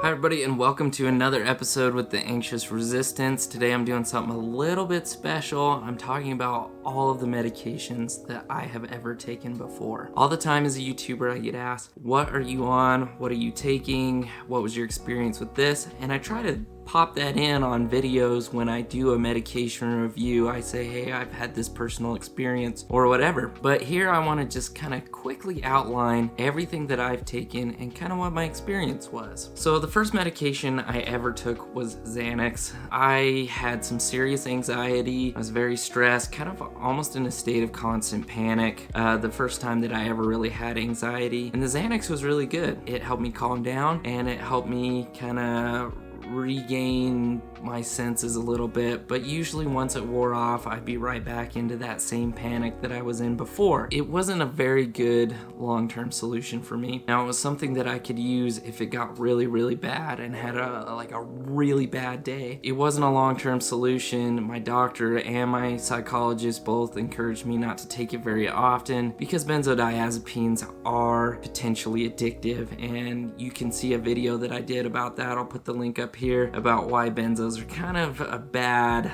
Hi everybody and welcome to another episode with the Anxious Resistance. Today I'm doing something a little bit special. I'm talking about all of the medications that I have ever taken before. All the time as a YouTuber I get asked, what are you on? What are you taking? What was your experience with this? And I try to pop that in on videos when I do a medication review. I say, hey, I've had this personal experience or whatever. But here I want to just kind of quickly outline everything that I've taken and kind of what my experience was. So the first medication I ever took was Xanax. I had some serious anxiety. I was very stressed, kind of almost in a state of constant panic. The first time that I ever really had anxiety. And the Xanax was really good. It helped me calm down and it helped me kind of regain my senses a little bit, but usually once it wore off, I'd be right back into that same panic that I was in before. It wasn't a very good long-term solution for me. Now, it was something that I could use if it got really, really bad and had a really bad day. It wasn't a long-term solution. My doctor and my psychologist both encouraged me not to take it very often because benzodiazepines are potentially addictive, and you can see a video that I did about that. I'll put the link up here about why benzos are kind of a bad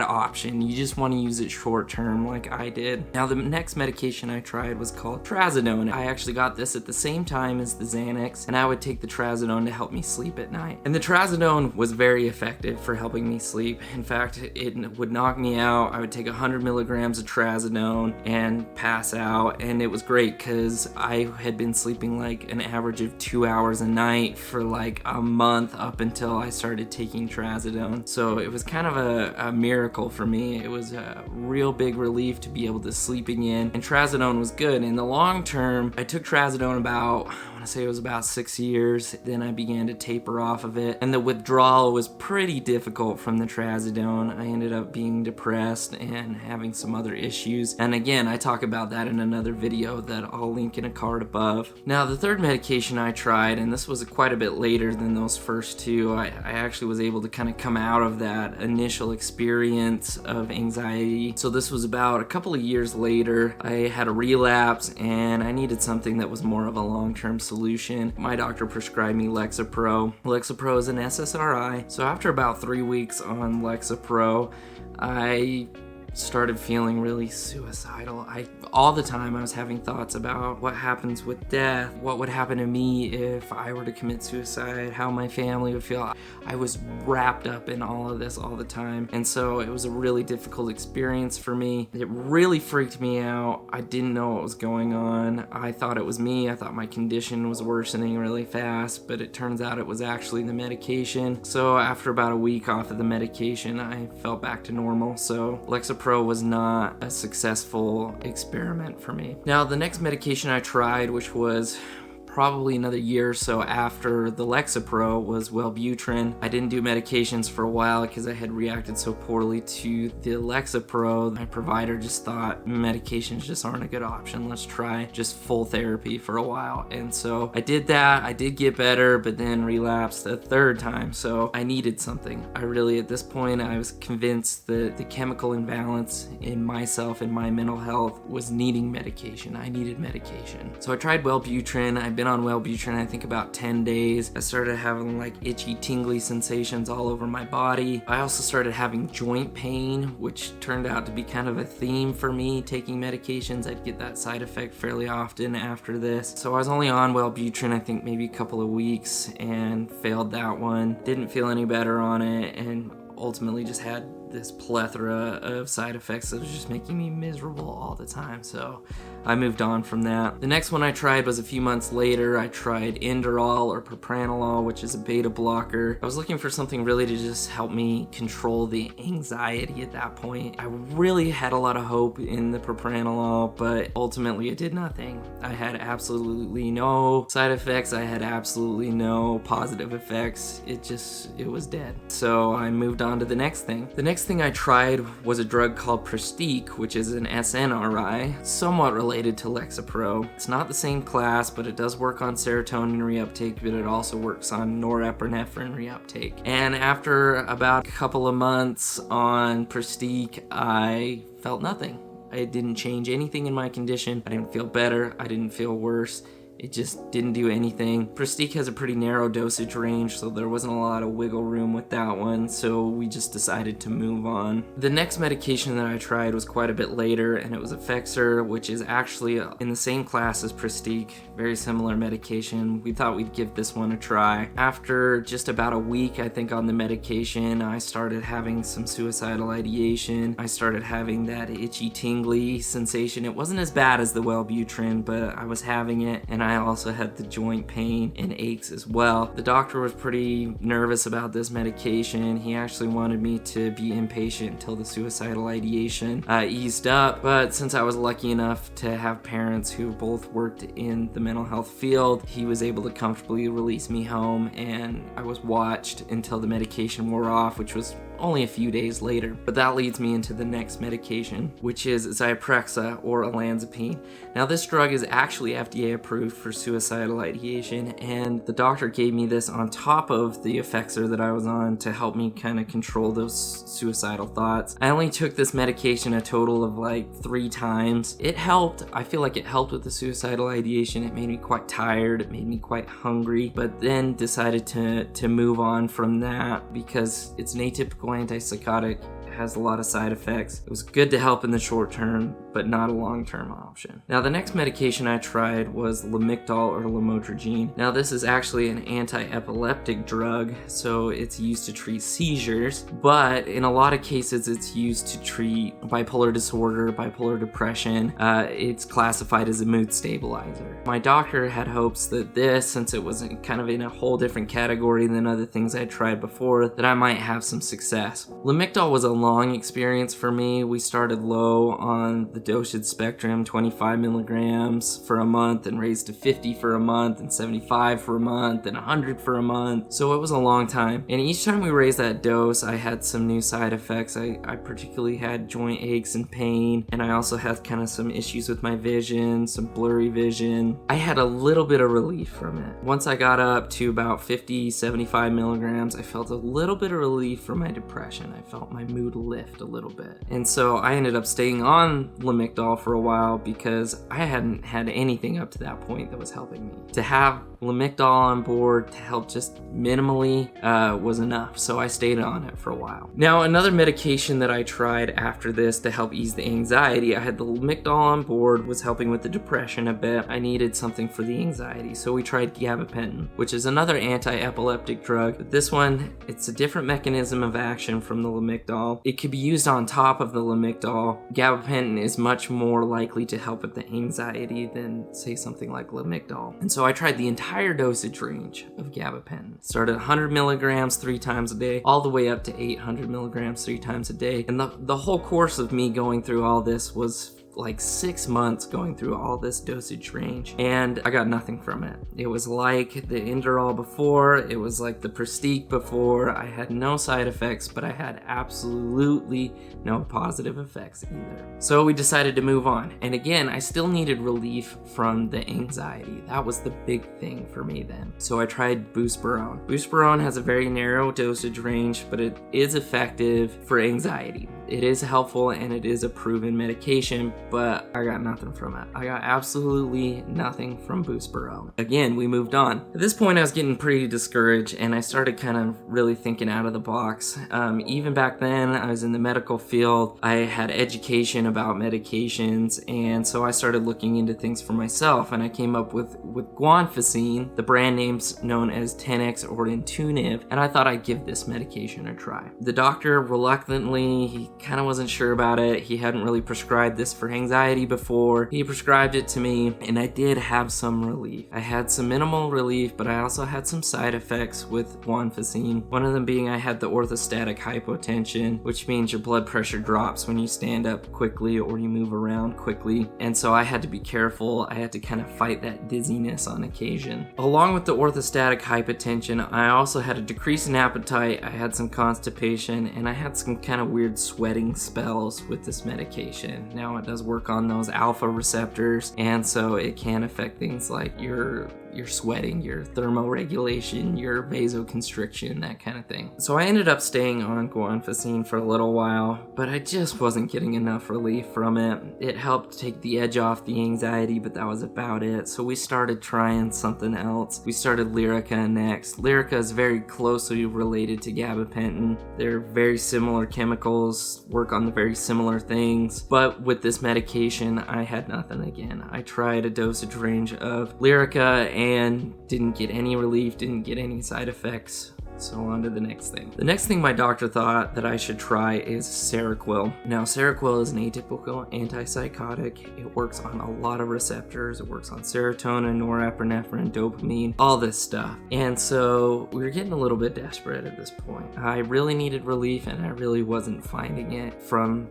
option. You just want to use it short term like I did. Now the next medication I tried was called Trazodone. I actually got this at the same time as the Xanax, and I would take the Trazodone to help me sleep at night. And the Trazodone was very effective for helping me sleep. In fact, it would knock me out. I would take 100 milligrams of Trazodone and pass out, and it was great because I had been sleeping like an average of 2 hours a night for like a month up until I started taking Trazodone. So it was kind of a miracle for me. It was a real big relief to be able to sleep again, and Trazodone was good. In the long term, I took Trazodone about, I want to say it was about 6 years. Then I began to taper off of it, and the withdrawal was pretty difficult from the Trazodone. I ended up being depressed and having some other issues, and again, I talk about that in another video that I'll link in a card above. Now the third medication I tried, and this was quite a bit later than those first two, I actually was able to kind of come out of that initial experience of anxiety. So this was about a couple of years later. I had a relapse and I needed something that was more of a long-term solution. My doctor prescribed me Lexapro. Lexapro is an SSRI. So after about 3 weeks on Lexapro, I started feeling really suicidal. All the time I was having thoughts about what happens with death, what would happen to me if I were to commit suicide, how my family would feel. I was wrapped up in all of this all the time, and so it was a really difficult experience for me. It really freaked me out. I didn't know what was going on. I thought it was me. I thought my condition was worsening really fast, but it turns out it was actually the medication. So after about a week off of the medication, I felt back to normal. So Lexapro was not a successful experiment for me. Now the next medication I tried, which was probably another year or so after the Lexapro, was Wellbutrin. I didn't do medications for a while because I had reacted so poorly to the Lexapro. My provider just thought medications just aren't a good option. Let's try just full therapy for a while. And so I did that. I did get better, but then relapsed a third time. So I needed something. I really, at this point, I was convinced that the chemical imbalance in myself and my mental health was needing medication. I needed medication. So I tried Wellbutrin. I've been on Wellbutrin I think about 10 days. I started having like itchy, tingly sensations all over my body. I also started having joint pain, which turned out to be kind of a theme for me taking medications. I'd get that side effect fairly often after this. So I was only on Wellbutrin I think maybe a couple of weeks and failed that one. Didn't feel any better on it, and ultimately just had this plethora of side effects that was just making me miserable all the time. So I moved on from that. The next one I tried was a few months later. I tried Inderal or propranolol, which is a beta blocker. I was looking for something really to just help me control the anxiety at that point. I really had a lot of hope in the propranolol, but ultimately it did nothing. I had absolutely no side effects. I had absolutely no positive effects. It was dead. So I moved on to the next thing. The next thing I tried was a drug called Pristiq, which is an SNRI, somewhat related to Lexapro. It's not the same class, but it does work on serotonin reuptake, but it also works on norepinephrine reuptake. And after about a couple of months on Pristiq, I felt nothing. It didn't change anything in my condition. I didn't feel better. I didn't feel worse. It just didn't do anything. Pristiq has a pretty narrow dosage range, so there wasn't a lot of wiggle room with that one, so we just decided to move on. The next medication that I tried was quite a bit later, and it was Effexor, which is actually in the same class as Pristiq, very similar medication. We thought we'd give this one a try. After just about a week, I think, on the medication, I started having some suicidal ideation. I started having that itchy, tingly sensation. It wasn't as bad as the Wellbutrin, but I was having it, and I also had the joint pain and aches as well. The doctor was pretty nervous about this medication. He actually wanted me to be inpatient until the suicidal ideation eased up, but since I was lucky enough to have parents who both worked in the mental health field, he was able to comfortably release me home, and I was watched until the medication wore off, which was only a few days later. But that leads me into the next medication, which is Zyprexa, or olanzapine. Now, this drug is actually FDA approved for suicidal ideation, and the doctor gave me this on top of the Effexor that I was on to help me kind of control those suicidal thoughts. I only took this medication a total of like 3 times. It helped. I feel like it helped with the suicidal ideation. It made me quite tired. It made me quite hungry, but then decided to move on from that because it's an atypical antipsychotic. It has a lot of side effects. It was good to help in the short term, but not a long-term option. Now, the next medication I tried was Lamictal, or lamotrigine. Now, this is actually an anti-epileptic drug, so it's used to treat seizures, but in a lot of cases it's used to treat bipolar disorder, bipolar depression. It's classified as a mood stabilizer. My doctor had hopes that this, since it was kind of in a whole different category than other things I tried before, that I might have some success. Lamictal was a long experience for me. We started low on the dosage spectrum, 25 milligrams for a month, and raised to 50 for a month, and 75 for a month, and 100 for a month. So it was a long time. And each time we raised that dose, I had some new side effects. I particularly had joint aches and pain, and I also had kind of some issues with my vision, some blurry vision. I had a little bit of relief from it. Once I got up to about 50, 75 milligrams, I felt a little bit of relief from my depression. I felt my mood lift a little bit. And so I ended up staying on Lamictal for a while because I hadn't had anything up to that point that was helping me. To have Lamictal on board to help just minimally was enough, so I stayed on it for a while. Now, another medication that I tried after this to help ease the anxiety, I had the Lamictal on board, was helping with the depression a bit. I needed something for the anxiety, so we tried Gabapentin, which is another anti-epileptic drug. But this one, it's a different mechanism of action from the Lamictal. It could be used on top of the Lamictal. Gabapentin is much more likely to help with the anxiety than, say, something like Lamictal. And so I tried the entire dosage range of Gabapentin. Started 100 milligrams 3 times a day, all the way up to 800 milligrams 3 times a day. And the whole course of me going through all this was like 6 months going through all this dosage range, and I got nothing from it. It was like the Inderal before, it was like the Pristiq before. I had no side effects, but I had absolutely no positive effects either. So we decided to move on, and again, I still needed relief from the anxiety. That was the big thing for me then. So I tried Buspirone. Buspirone has a very narrow dosage range, but it is effective for anxiety. It is helpful and it is a proven medication, but I got nothing from it. I got absolutely nothing from Buspirone. Again, we moved on. At this point, I was getting pretty discouraged and I started kind of really thinking out of the box. Even back then, I was in the medical field. I had education about medications, and so I started looking into things for myself, and I came up with Guanfacine, the brand name's known as 10x or Intuniv, and I thought I'd give this medication a try. The doctor reluctantly, he kind of wasn't sure about it. He hadn't really prescribed this for anxiety before. He prescribed it to me, and I did have some relief. I had some minimal relief, but I also had some side effects with Guanfacine. One of them being I had the orthostatic hypotension, which means your blood pressure drops when you stand up quickly or you move around quickly. And so I had to be careful. I had to kind of fight that dizziness on occasion. Along with the orthostatic hypotension, I also had a decrease in appetite. I had some constipation, and I had some kind of weird sweating spells with this medication. Now, it does work on those alpha receptors, and so it can affect things like your your sweating, your thermoregulation, your vasoconstriction, that kind of thing. So I ended up staying on Guanfacine for a little while, but I just wasn't getting enough relief from it. It helped take the edge off the anxiety, but that was about it. So we started trying something else. We started Lyrica next. Lyrica is very closely related to Gabapentin. They're very similar chemicals, work on the very similar things, but with this medication, I had nothing again. I tried a dosage range of Lyrica and didn't get any relief, didn't get any side effects. So on to the next thing. The next thing my doctor thought that I should try is Seroquel. Now, Seroquel is an atypical antipsychotic. It works on a lot of receptors. It works on serotonin, norepinephrine, dopamine, all this stuff. And so we were getting a little bit desperate at this point. I really needed relief, and I really wasn't finding it from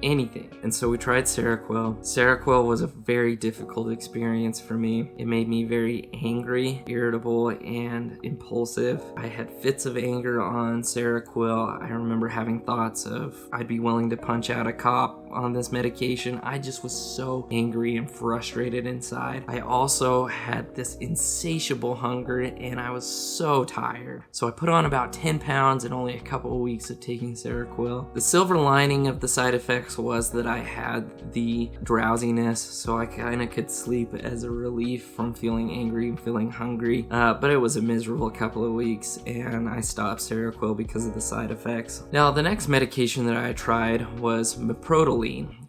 anything. And so we tried Seroquel. Seroquel was a very difficult experience for me. It made me very angry, irritable, and impulsive. I had fits of anger on Seroquel. I remember having thoughts of I'd be willing to punch out a cop on this medication. I just was so angry and frustrated inside. I also had this insatiable hunger, and I was so tired. So I put on about 10 pounds in only a couple of weeks of taking Seroquel. The silver lining of the side effects was that I had the drowsiness, so I kind of could sleep as a relief from feeling angry and feeling hungry, but it was a miserable couple of weeks, and I stopped Seroquel because of the side effects. Now, the next medication that I tried was Meprodoline,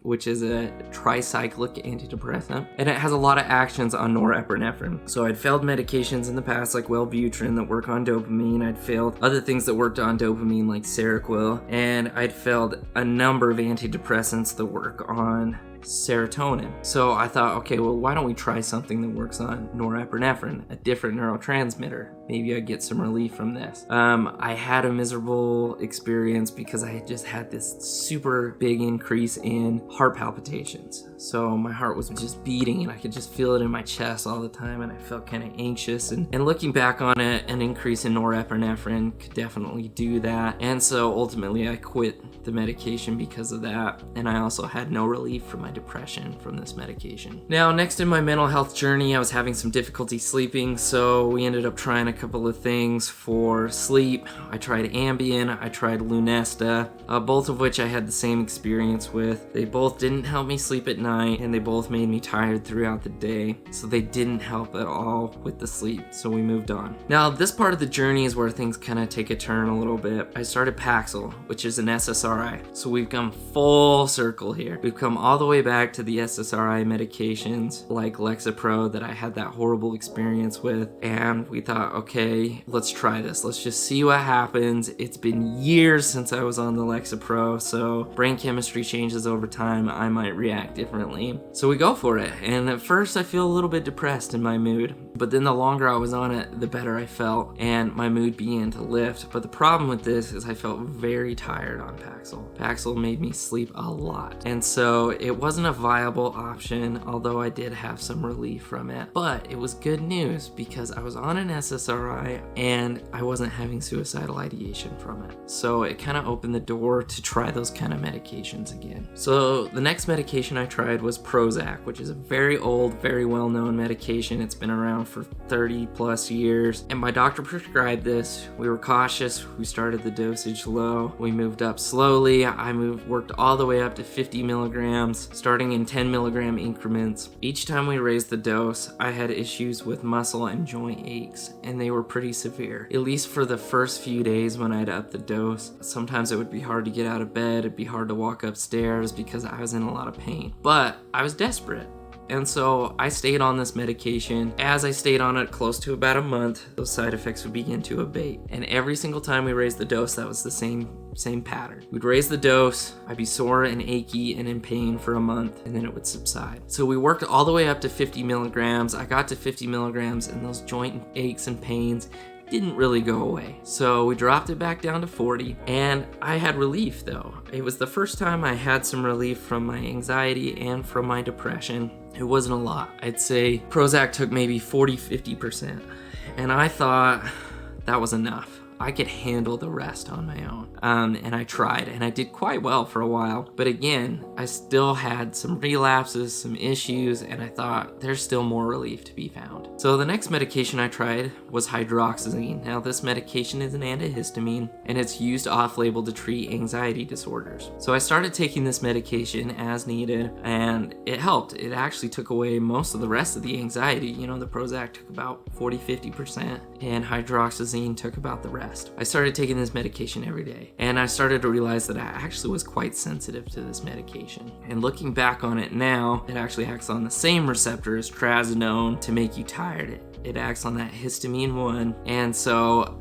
which is a tricyclic antidepressant, and it has a lot of actions on norepinephrine. So I'd failed medications in the past like Wellbutrin that work on dopamine. I'd failed other things that worked on dopamine like Seroquel, and I'd failed a number of antidepressants that work on serotonin. So I thought, okay, well, why don't we try something that works on norepinephrine, a different neurotransmitter? Maybe I'd get some relief from this. I had a miserable experience because I had just had this super big increase in heart palpitations. So my heart was just beating and I could just feel it in my chest all the time, and I felt kind of anxious. And looking back on it, an increase in norepinephrine could definitely do that. And so ultimately I quit the medication because of that. And I also had no relief from my depression from this medication. Now, next in my mental health journey, I was having some difficulty sleeping, so we ended up trying a couple of things for sleep. I tried Ambien, I tried Lunesta, both of which I had the same experience with. They both didn't help me sleep at night, and they both made me tired throughout the day, so they didn't help at all with the sleep, so we moved on. Now, this part of the journey is where things kind of take a turn a little bit. I started Paxil, which is an SSRI, so we've come full circle here. We've come all the way back to the SSRI medications like Lexapro that I had that horrible experience with, and we thought, okay, let's try this. Let's just see what happens. It's been years since I was on the Lexapro, so brain chemistry changes over time. I might react differently. So we go for it, and at first I feel a little bit depressed in my mood, but then the longer I was on it, the better I felt, and my mood began to lift. But the problem with this is I felt very tired on Paxil. Paxil made me sleep a lot, and so it wasn't a viable option, although I did have some relief from it. But it was good news because I was on an SSRI and I wasn't having suicidal ideation from it. So it kind of opened the door to try those kind of medications again. So the next medication I tried was Prozac, which is a very old, very well-known medication. It's been around for 30 plus years, and my doctor prescribed this. We were cautious. We started the dosage low. We moved up slowly. I worked all the way up to 50 milligrams, starting in 10 milligram increments. Each time we raised the dose, I had issues with muscle and joint aches, and they were pretty severe. At least for the first few days when I'd up the dose, sometimes it would be hard to get out of bed. It'd be hard to walk upstairs because I was in a lot of pain. But I was desperate. And so I stayed on this medication. As I stayed on it close to about a month, those side effects would begin to abate. And every single time we raised the dose, that was the same pattern. We'd raise the dose, I'd be sore and achy and in pain for a month, and then it would subside. So we worked all the way up to 50 milligrams. I got to 50 milligrams, and those joint aches and pains didn't really go away. So we dropped it back down to 40, and I had relief though. It was the first time I had some relief from my anxiety and from my depression. It wasn't a lot. I'd say Prozac took maybe 40-50%, and I thought that was enough. I could handle the rest on my own. And I tried, and I did quite well for a while. But again, I still had some relapses, some issues, and I thought there's still more relief to be found. So the next medication I tried was Hydroxyzine. Now this medication is an antihistamine, and it's used off-label to treat anxiety disorders. So I started taking this medication as needed, and it helped. It actually took away most of the rest of the anxiety. You know, the Prozac took about 40-50%, and Hydroxyzine took about the rest. I started taking this medication every day, and I started to realize that I actually was quite sensitive to this medication. And looking back on it now, it actually acts on the same receptor as Trazodone to make you tired. It acts on that histamine 1, and so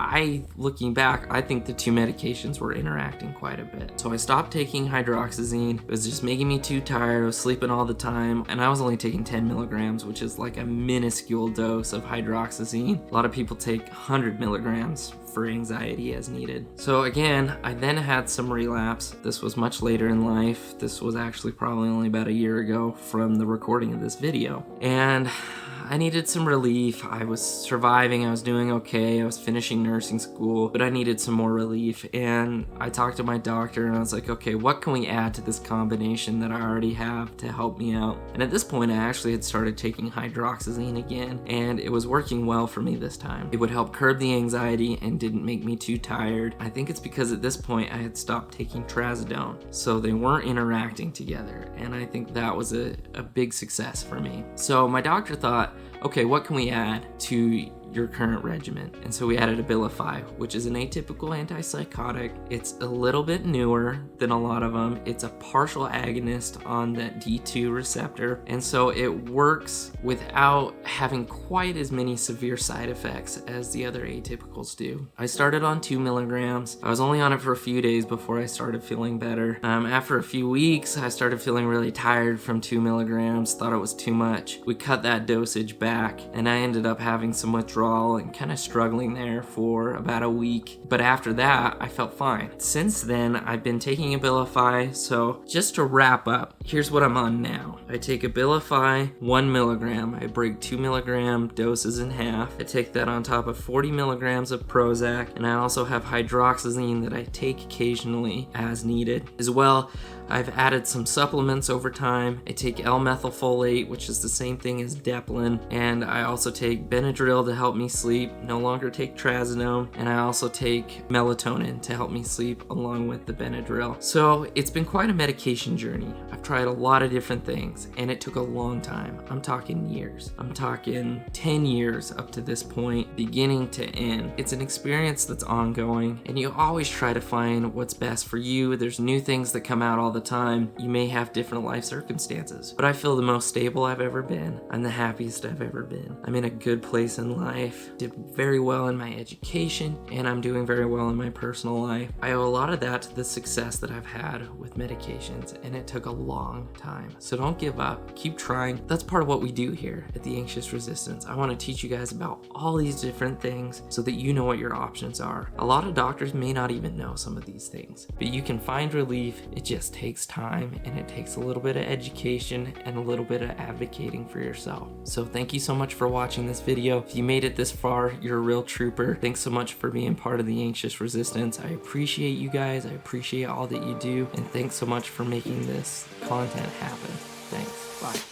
looking back, I think the two medications were interacting quite a bit. So I stopped taking Hydroxyzine. It was just making me too tired. I was sleeping all the time, and I was only taking 10 milligrams, which is like a minuscule dose of Hydroxyzine. A lot of people take 100 milligrams for anxiety as needed. So again, I then had some relapse. This was much later in life. This was actually probably only about a year ago from the recording of this video. And I needed some relief. I was surviving, I was doing okay, I was finishing nursing school, but I needed some more relief. And I talked to my doctor and I was like, okay, what can we add to this combination that I already have to help me out? And at this point, I actually had started taking Hydroxyzine again, and it was working well for me this time. It would help curb the anxiety and didn't make me too tired. I think it's because at this point I had stopped taking Trazodone, so they weren't interacting together, and I think that was a big success for me. So my doctor thought, okay, what can we add to your current regimen? And so we added Abilify, which is an atypical antipsychotic. It's a little bit newer than a lot of them. It's a partial agonist on that D2 receptor, and so it works without having quite as many severe side effects as the other atypicals do. I started on 2 milligrams. I was only on it for a few days before I started feeling better. After a few weeks, I started feeling really tired from 2 milligrams, thought it was too much. We cut that dosage back, and I ended up having some withdrawal and kind of struggling there for about a week. But after that, I felt fine. Since then, I've been taking Abilify. So just to wrap up, here's what I'm on now. I take Abilify 1 milligram. I break 2 milligram doses in half. I take that on top of 40 milligrams of Prozac, and I also have Hydroxyzine that I take occasionally as needed. As well, I've added some supplements over time. I take L-methylfolate, which is the same thing as Deplin, and I also take Benadryl to help me sleep, no longer take Trazodone, and I also take melatonin to help me sleep along with the Benadryl. So it's been quite a medication journey. I've tried a lot of different things, and it took a long time. I'm talking years. I'm talking 10 years up to this point, beginning to end. It's an experience that's ongoing, and you always try to find what's best for you. There's new things that come out all the time. You may have different life circumstances, but I feel the most stable I've ever been. I'm the happiest I've ever been. I'm in a good place in life, did very well in my education, and I'm doing very well in my personal life. I owe a lot of that to the success that I've had with medications, and it took a long time. So don't give up, keep trying. That's part of what we do here at the Anxious Resistance. I want to teach you guys about all these different things so that you know what your options are. A lot of doctors may not even know some of these things, but you can find relief. It just takes time, and it takes a little bit of education and a little bit of advocating for yourself. So thank you so much for watching this video. If you made it this far, you're a real trooper. Thanks so much for being part of the Anxious Resistance. I appreciate you guys. I appreciate all that you do, and thanks so much for making this content happen. Thanks. Bye.